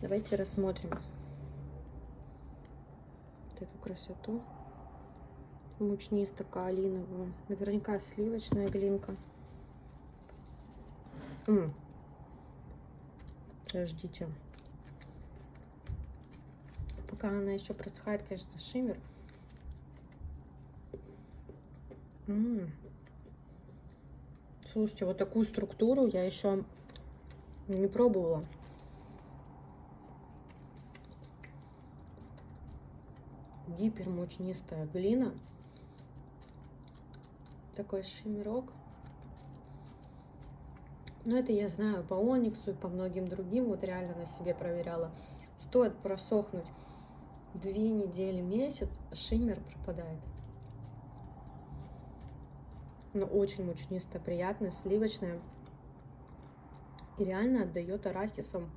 Давайте рассмотрим вот эту красоту. Мучнисто-каолиновую. Наверняка сливочная глинка. Подождите. Пока она еще просыхает, конечно, шиммер. Слушайте, вот такую структуру я еще не пробовала. Гипермучнистая глина. Такой шиммерок. Но это я знаю по ониксу и по многим другим. Вот реально на себе проверяла. Стоит просохнуть 2 недели, месяц, шиммер пропадает. Но очень мучнистая, приятная, сливочная. И реально отдает арахисом.